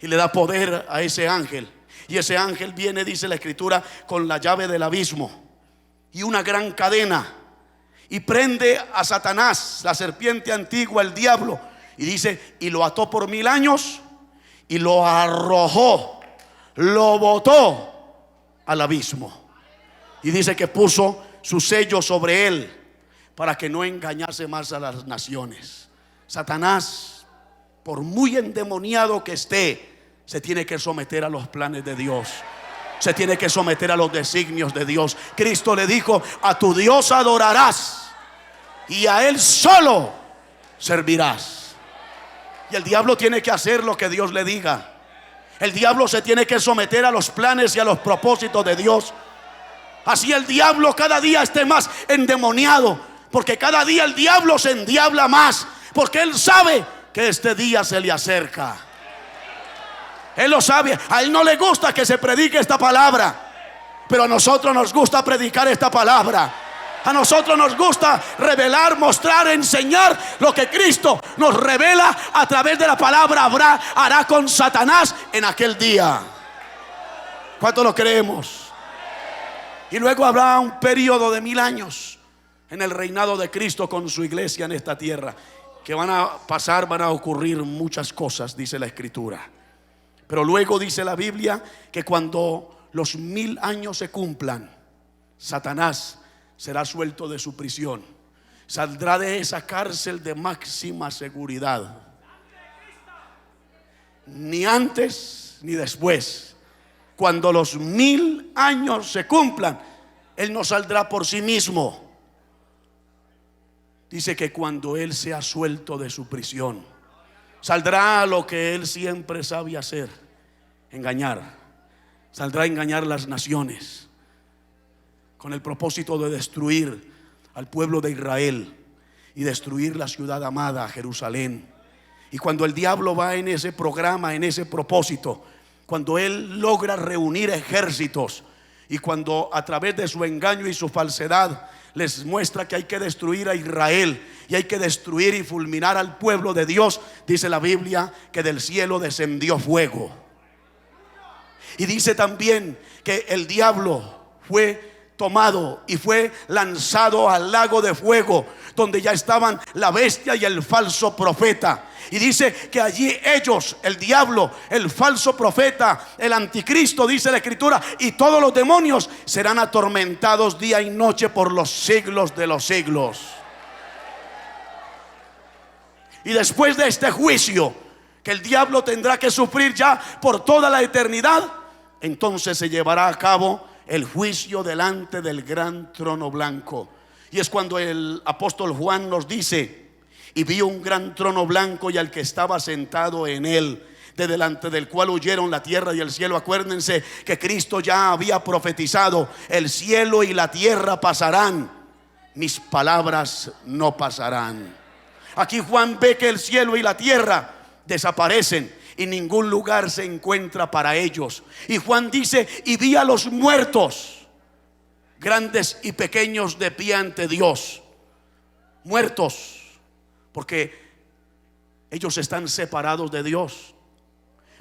Y le da poder a ese ángel. Y ese ángel viene, dice la escritura, con la llave del abismo y una gran cadena, y prende a Satanás, la serpiente antigua, el diablo, y dice, y lo ató por 1000 años y lo arrojó, lo botó al abismo. Y dice que puso su sello sobre él, para que no engañase más a las naciones. Satanás, por muy endemoniado que esté, se tiene que someter a los planes de Dios. Se tiene que someter a los designios de Dios. Cristo le dijo, a tu Dios adorarás y a Él solo servirás. Y el diablo tiene que hacer lo que Dios le diga. El diablo se tiene que someter a los planes y a los propósitos de Dios. Así el diablo cada día esté más endemoniado, porque cada día el diablo se endiabla más, porque él sabe que este día se le acerca. Él lo sabe. A él no le gusta que se predique esta palabra, pero a nosotros nos gusta predicar esta palabra. A nosotros nos gusta revelar, mostrar, enseñar lo que Cristo nos revela a través de la palabra. Hará con Satanás en aquel día. ¿Cuánto lo creemos? Y luego habrá un periodo de 1000 años en el reinado de Cristo con su iglesia en esta tierra, que van a pasar, van a ocurrir muchas cosas, dice la escritura. Pero luego dice la Biblia que cuando los 1000 años se cumplan, Satanás será suelto de su prisión, saldrá de esa cárcel de máxima seguridad. Ni antes ni después. Cuando los 1000 años se cumplan, él no saldrá por sí mismo. Dice que cuando él sea suelto de su prisión, saldrá a lo que él siempre sabe hacer: engañar. Saldrá a engañar las naciones, con el propósito de destruir al pueblo de Israel y destruir la ciudad amada, Jerusalén. Y cuando el diablo va en ese programa, en ese propósito, cuando él logra reunir ejércitos, y cuando a través de su engaño y su falsedad les muestra que hay que destruir a Israel y hay que destruir y fulminar al pueblo de Dios, dice la Biblia que del cielo descendió fuego. Y dice también que el diablo fue tomado y fue lanzado al lago de fuego, donde ya estaban la bestia y el falso profeta. Y dice que allí ellos, el diablo, el falso profeta, el anticristo, dice la escritura, y todos los demonios serán atormentados día y noche por los siglos de los siglos. Y después de este juicio que el diablo tendrá que sufrir ya por toda la eternidad, entonces se llevará a cabo el juicio delante del gran trono blanco. Y es cuando el apóstol Juan nos dice: y vi un gran trono blanco y al que estaba sentado en él, de delante del cual huyeron la tierra y el cielo. Acuérdense que Cristo ya había profetizado: el cielo y la tierra pasarán, mis palabras no pasarán. Aquí Juan ve que el cielo y la tierra desaparecen y ningún lugar se encuentra para ellos. Y Juan dice: y vi a los muertos, grandes y pequeños, de pie ante Dios. Muertos porque ellos están separados de Dios,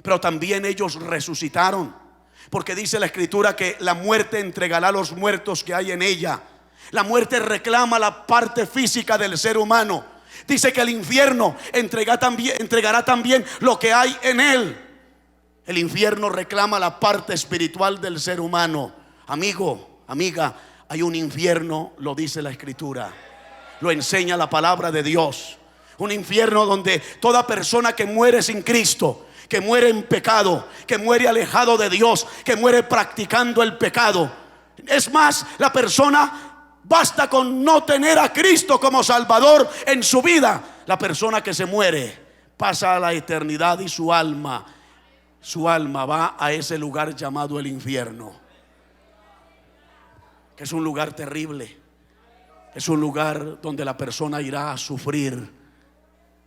pero también ellos resucitaron, porque dice la escritura que la muerte entregará a los muertos que hay en ella. La muerte reclama la parte física del ser humano. Dice que el infierno entregará también lo que hay en él. El infierno reclama la parte espiritual del ser humano. Amigo, amiga, hay un infierno, lo dice la escritura, lo enseña la palabra de Dios. Un infierno donde toda persona que muere sin Cristo, que muere en pecado, que muere alejado de Dios, que muere practicando el pecado. Es más, la persona, basta con no tener a Cristo como Salvador en su vida, la persona que se muere pasa a la eternidad y su alma va a ese lugar llamado el infierno, que es un lugar terrible. Es un lugar donde la persona irá a sufrir,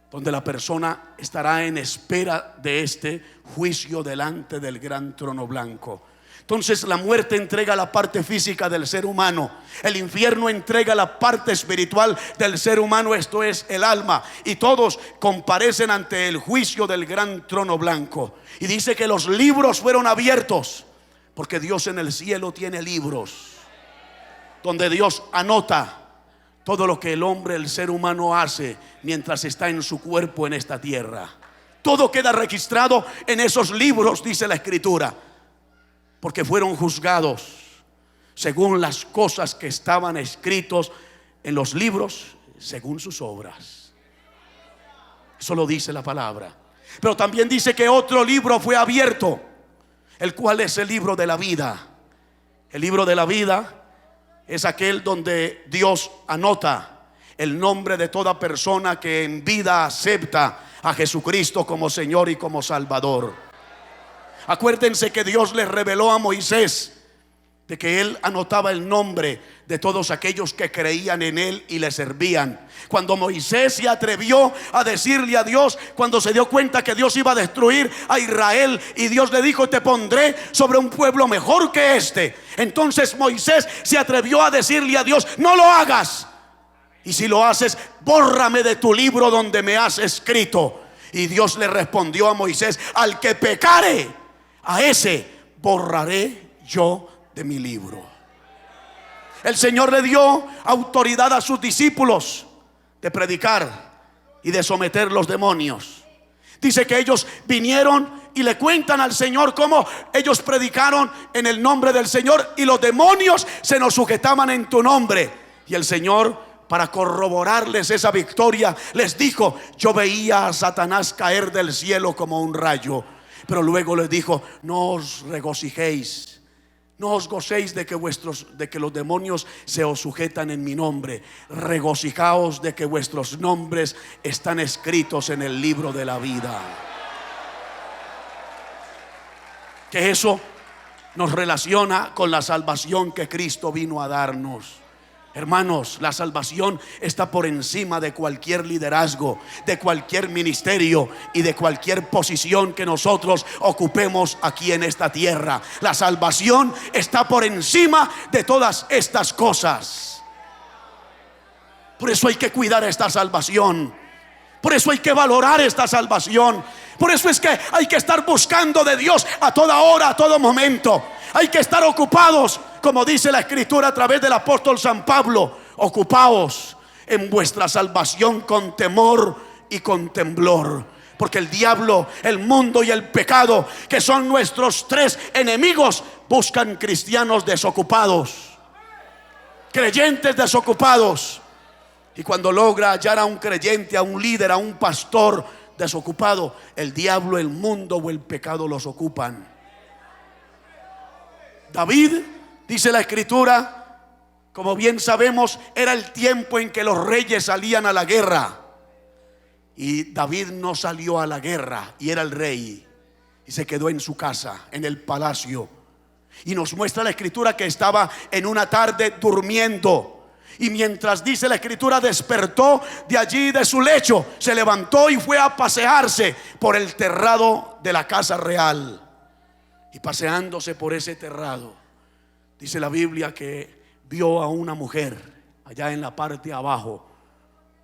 donde la persona estará en espera de este juicio delante del gran trono blanco. Entonces la muerte entrega la parte física del ser humano, el infierno entrega la parte espiritual del ser humano, esto es el alma, y todos comparecen ante el juicio del gran trono blanco. Y dice que los libros fueron abiertos, porque Dios en el cielo tiene libros donde Dios anota todo lo que el hombre, el ser humano hace mientras está en su cuerpo en esta tierra. Todo queda registrado en esos libros, dice la escritura, porque fueron juzgados según las cosas que estaban escritos en los libros, según sus obras. Eso lo dice la palabra. Pero también dice que otro libro fue abierto, el cual es el libro de la vida. El libro de la vida es aquel donde Dios anota el nombre de toda persona que en vida acepta a Jesucristo como Señor y como Salvador. Acuérdense que Dios le reveló a Moisés de que él anotaba el nombre de todos aquellos que creían en él y le servían. Cuando Moisés se atrevió a decirle a Dios, cuando se dio cuenta que Dios iba a destruir a Israel, y Dios le dijo: te pondré sobre un pueblo mejor que este. Entonces Moisés se atrevió a decirle a Dios: no lo hagas, y si lo haces, bórrame de tu libro donde me has escrito. Y Dios le respondió a Moisés: al que pecare, a ese borraré yo de mi libro. El Señor le dio autoridad a sus discípulos de predicar y de someter los demonios. Dice que ellos vinieron y le cuentan al Señor cómo ellos predicaron en el nombre del Señor y los demonios se nos sujetaban en tu nombre. Y el Señor, para corroborarles esa victoria, les dijo: yo veía a Satanás caer del cielo como un rayo. Pero luego les dijo: no os regocijéis, no os gocéis de que los demonios se os sujetan en mi nombre. Regocijaos de que vuestros nombres están escritos en el libro de la vida. Que eso nos relaciona con la salvación que Cristo vino a darnos. Hermanos, la salvación está por encima de cualquier liderazgo, de cualquier ministerio y de cualquier posición que nosotros ocupemos aquí en esta tierra. La salvación está por encima de todas estas cosas. Por eso hay que cuidar esta salvación. Por eso hay que valorar esta salvación. Por eso es que hay que estar buscando de Dios a toda hora, a todo momento. Hay que estar ocupados, como dice la Escritura a través del apóstol San Pablo. Ocupaos en vuestra salvación con temor y con temblor, porque el diablo, el mundo y el pecado, que son nuestros tres enemigos, buscan cristianos desocupados, creyentes desocupados. Y cuando logra hallar a un creyente, a un líder, a un pastor desocupado, el diablo, el mundo o el pecado los ocupan. David, dice la Escritura, como bien sabemos, era el tiempo en que los reyes salían a la guerra. Y David no salió a la guerra y era el rey, y se quedó en su casa, en el palacio. Y nos muestra la Escritura que estaba en una tarde durmiendo. Y mientras, dice la Escritura, despertó de allí de su lecho, se levantó y fue a pasearse por el terrado de la casa real. Y paseándose por ese terrado, dice la Biblia que vio a una mujer allá en la parte de abajo,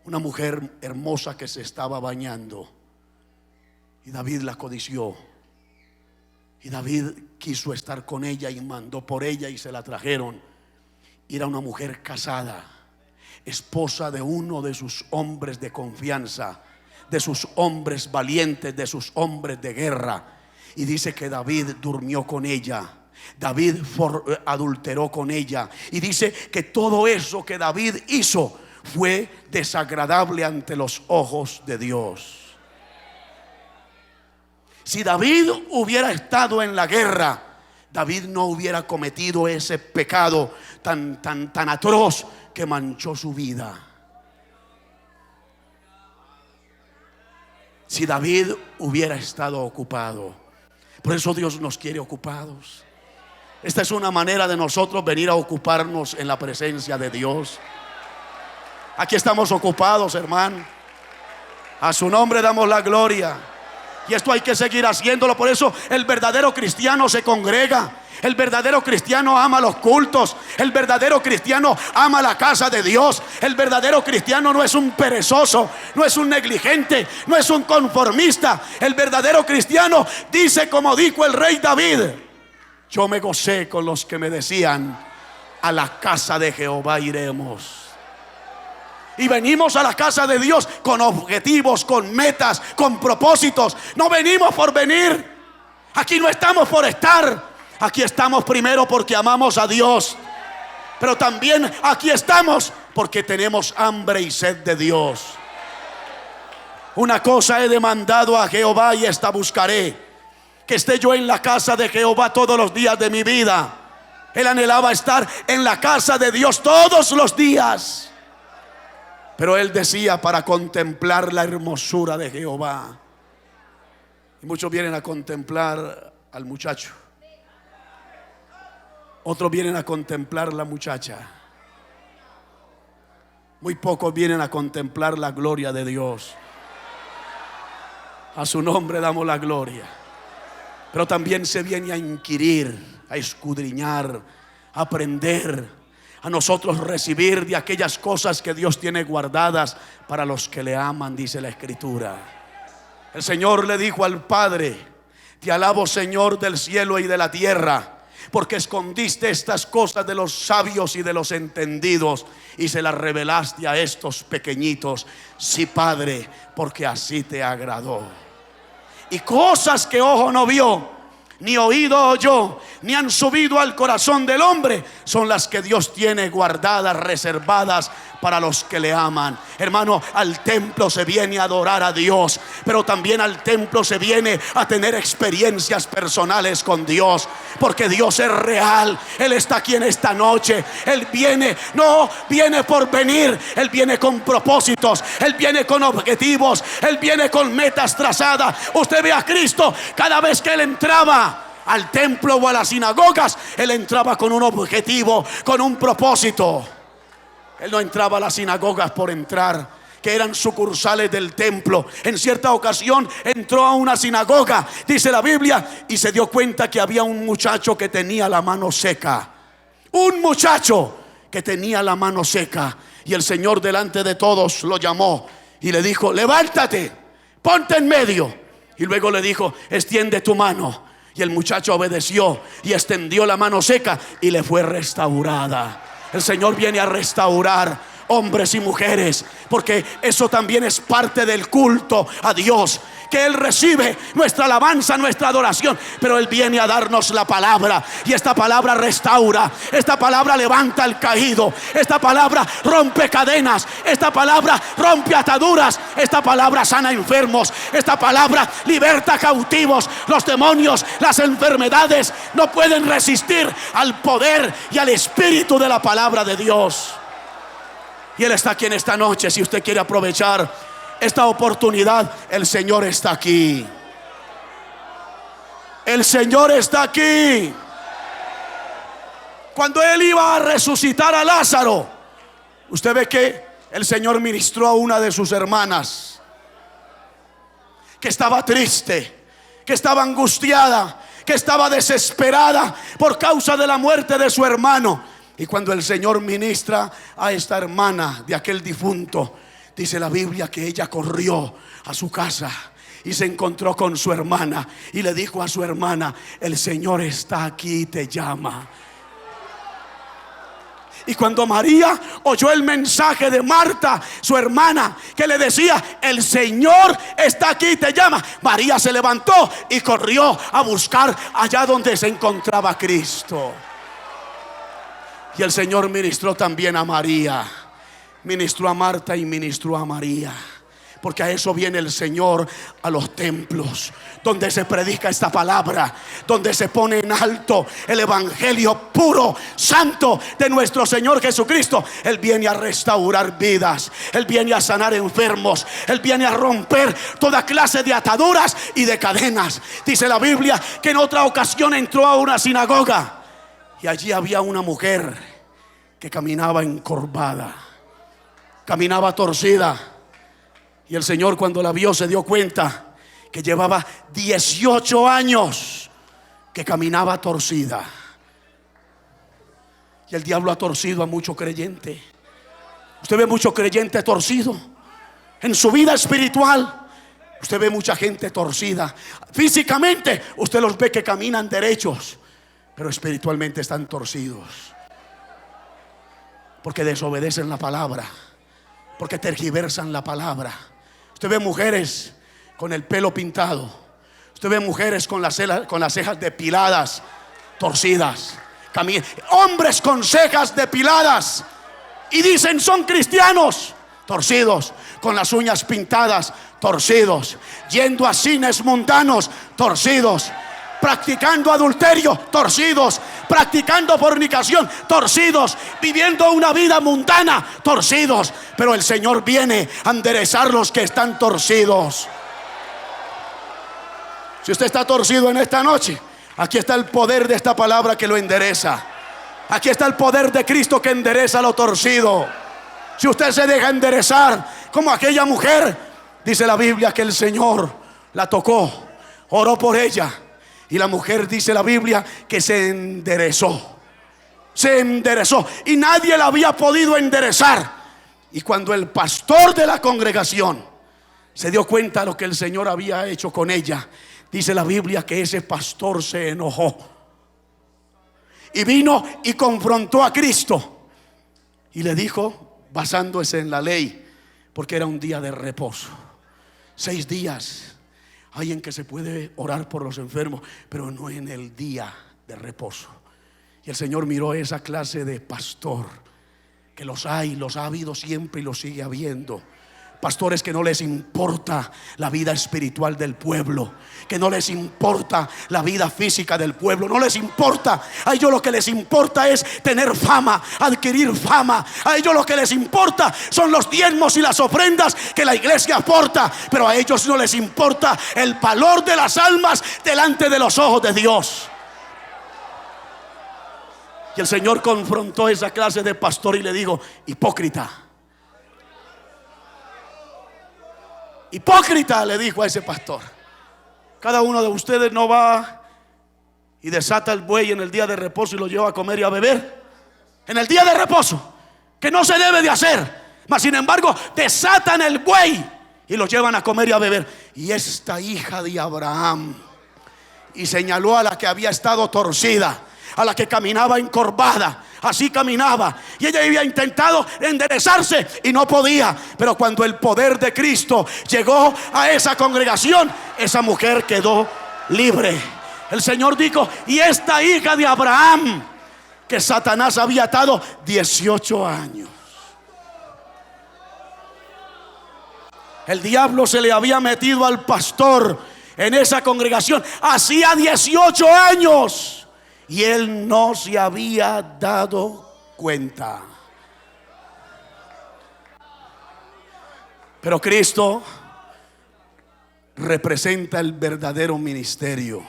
una mujer hermosa que se estaba bañando. Y David la codició. Y David quiso estar con ella y mandó por ella y se la trajeron. Y era una mujer casada, esposa de uno de sus hombres de confianza, de sus hombres valientes, de sus hombres de guerra. Y dice que David durmió con ella, David adulteró con ella. Y dice que todo eso que David hizo fue desagradable ante los ojos de Dios. Si David hubiera estado en la guerra, David no hubiera cometido ese pecado tan atroz que manchó su vida. Si David hubiera estado ocupado. Por eso Dios nos quiere ocupados. Esta es una manera de nosotros venir a ocuparnos en la presencia de Dios. Aquí estamos ocupados, hermano. A su nombre damos la gloria. Y esto hay que seguir haciéndolo. Por eso el verdadero cristiano se congrega. El verdadero cristiano ama los cultos. El verdadero cristiano ama la casa de Dios. El verdadero cristiano no es un perezoso, no es un negligente, no es un conformista. El verdadero cristiano dice, como dijo el rey David: yo me gocé con los que me decían, a la casa de Jehová iremos. Y venimos a la casa de Dios con objetivos, con metas, con propósitos. No venimos por venir. Aquí no estamos por estar. Aquí estamos primero porque amamos a Dios, pero también aquí estamos porque tenemos hambre y sed de Dios. Una cosa he demandado a Jehová y esta buscaré, que esté yo en la casa de Jehová todos los días de mi vida. Él anhelaba estar en la casa de Dios todos los días. Pero él decía, para contemplar la hermosura de Jehová. Y muchos vienen a contemplar al muchacho. Otros vienen a contemplar la muchacha. Muy pocos vienen a contemplar la gloria de Dios. A su nombre damos la gloria. Pero también se viene a inquirir, a escudriñar, a aprender, a nosotros recibir de aquellas cosas que Dios tiene guardadas para los que le aman, dice la Escritura. El Señor le dijo al Padre: te alabo, Señor del cielo y de la tierra, porque escondiste estas cosas de los sabios y de los entendidos y se las revelaste a estos pequeñitos. Sí, Padre, porque así te agradó. Y cosas que ojo no vio, ni oído oyó, ni han subido al corazón del hombre, son las que Dios tiene guardadas, reservadas para los que le aman. Hermano, al templo se viene a adorar a Dios, pero también al templo se viene a tener experiencias personales con Dios, porque Dios es real. Él está aquí en esta noche. Él viene, no viene por venir, Él viene con propósitos, Él viene con objetivos, Él viene con metas trazadas. Usted ve a Cristo, cada vez que Él entraba al templo o a las sinagogas, Él entraba con un objetivo, con un propósito. Él no entraba a las sinagogas por entrar, que eran sucursales del templo. En cierta ocasión entró a una sinagoga, dice la Biblia, y se dio cuenta que había un muchacho que tenía la mano seca. Un muchacho que tenía la mano seca. Y el Señor delante de todos lo llamó y le dijo: levántate, ponte en medio. Y luego le dijo: extiende tu mano. Y el muchacho obedeció y extendió la mano seca y le fue restaurada. El Señor viene a restaurar hombres y mujeres, porque eso también es parte del culto a Dios, que Él recibe nuestra alabanza, nuestra adoración, pero Él viene a darnos la palabra, y esta palabra restaura, esta palabra levanta al caído, esta palabra rompe cadenas, esta palabra rompe ataduras, esta palabra sana enfermos, esta palabra liberta cautivos. Los demonios, las enfermedades no pueden resistir al poder y al espíritu de la palabra de Dios. Y Él está aquí en esta noche. Si usted quiere aprovechar esta oportunidad, el Señor está aquí. El Señor está aquí. Cuando Él iba a resucitar a Lázaro, usted ve que el Señor ministró a una de sus hermanas que estaba triste, que estaba angustiada, que estaba desesperada por causa de la muerte de su hermano. Y cuando el Señor ministra a esta hermana de aquel difunto, dice la Biblia que ella corrió a su casa y se encontró con su hermana y le dijo a su hermana: el Señor está aquí y te llama. Y cuando María oyó el mensaje de Marta, su hermana, que le decía: el Señor está aquí y te llama, María se levantó y corrió a buscar allá donde se encontraba Cristo. Y el Señor ministró también a María, ministró a Marta y ministró a María, porque a eso viene el Señor, a los templos donde se predica esta palabra, donde se pone en alto el evangelio puro, santo de nuestro Señor Jesucristo. Él viene a restaurar vidas, Él viene a sanar enfermos, Él viene a romper toda clase de ataduras y de cadenas. Dice la Biblia que en otra ocasión entró a una sinagoga y allí había una mujer que caminaba encorvada, caminaba torcida. Y el Señor, cuando la vio, se dio cuenta que llevaba 18 años que caminaba torcida. Y el diablo ha torcido a mucho creyente. Usted ve mucho creyente torcido en su vida espiritual. Usted ve mucha gente torcida. Físicamente usted los ve que caminan derechos, pero espiritualmente están torcidos, porque desobedecen la palabra, porque tergiversan la palabra. Usted ve mujeres con el pelo pintado, usted ve mujeres con las cejas depiladas, torcidas, hombres con cejas depiladas y dicen son cristianos, torcidos, con las uñas pintadas, torcidos, yendo a cines mundanos, torcidos, practicando adulterio, torcidos, practicando fornicación, torcidos, viviendo una vida mundana, torcidos. Pero el Señor viene a enderezar los que están torcidos. Si usted está torcido en esta noche, aquí está el poder de esta palabra que lo endereza. Aquí está el poder de Cristo que endereza lo torcido. Si usted se deja enderezar como aquella mujer, dice la Biblia que el Señor la tocó, oró por ella, y la mujer, dice la Biblia, que se enderezó. Se enderezó y nadie la había podido enderezar. Y cuando el pastor de la congregación se dio cuenta de lo que el Señor había hecho con ella, dice la Biblia que ese pastor se enojó y vino y confrontó a Cristo y le dijo, basándose en la ley, porque era un día de reposo, 6 días hay en que se puede orar por los enfermos, pero no en el día de reposo. Y el Señor miró esa clase de pastor, que los hay, los ha habido siempre y los sigue habiendo. Pastores que no les importa la vida espiritual del pueblo, que no les importa la vida física del pueblo, no les importa. A ellos lo que les importa es tener fama, adquirir fama. A ellos lo que les importa son los diezmos y las ofrendas que la iglesia aporta, pero a ellos no les importa el valor de las almas delante de los ojos de Dios. Y el Señor confrontó a esa clase de pastor y le dijo, hipócrita. Hipócrita, le dijo a ese pastor. Cada uno de ustedes no va y desata el buey en el día de reposo y lo lleva a comer y a beber. En el día de reposo, que no se debe de hacer, mas sin embargo desatan el buey y lo llevan a comer y a beber. Y esta hija de Abraham y señaló a la que había estado torcida, a la que caminaba encorvada. Así caminaba, y ella había intentado enderezarse y no podía. Pero cuando el poder de Cristo llegó a esa congregación, esa mujer quedó libre. El Señor dijo: y esta hija de Abraham, que Satanás había atado 18 años. El diablo se le había metido al pastor en esa congregación hacía 18 años. Y él no se había dado cuenta. Pero Cristo representa el verdadero ministerio.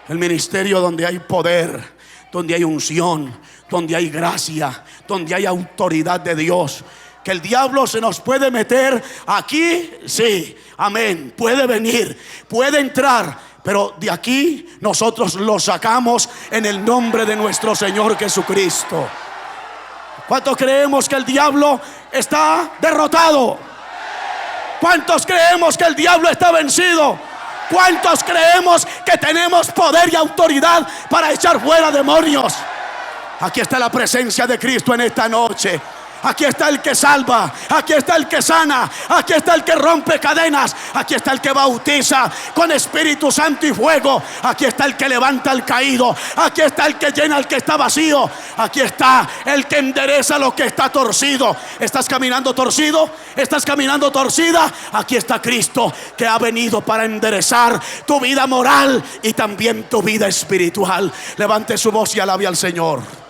El ministerio donde hay poder, donde hay unción, donde hay gracia, donde hay autoridad de Dios. Que el diablo se nos puede meter aquí, sí, amén, puede venir, puede entrar, pero de aquí nosotros lo sacamos en el nombre de nuestro Señor Jesucristo. ¿Cuántos creemos que el diablo está derrotado? ¿Cuántos creemos que el diablo está vencido? ¿Cuántos creemos que tenemos poder y autoridad para echar fuera demonios? Aquí está la presencia de Cristo en esta noche. Aquí está el que salva, aquí está el que sana, aquí está el que rompe cadenas, aquí está el que bautiza con Espíritu Santo y fuego, aquí está el que levanta al caído, aquí está el que llena al que está vacío, aquí está el que endereza lo que está torcido. ¿Estás caminando torcido? ¿Estás caminando torcida? Aquí está Cristo, que ha venido para enderezar tu vida moral y también tu vida espiritual. Levante su voz y alabe al Señor.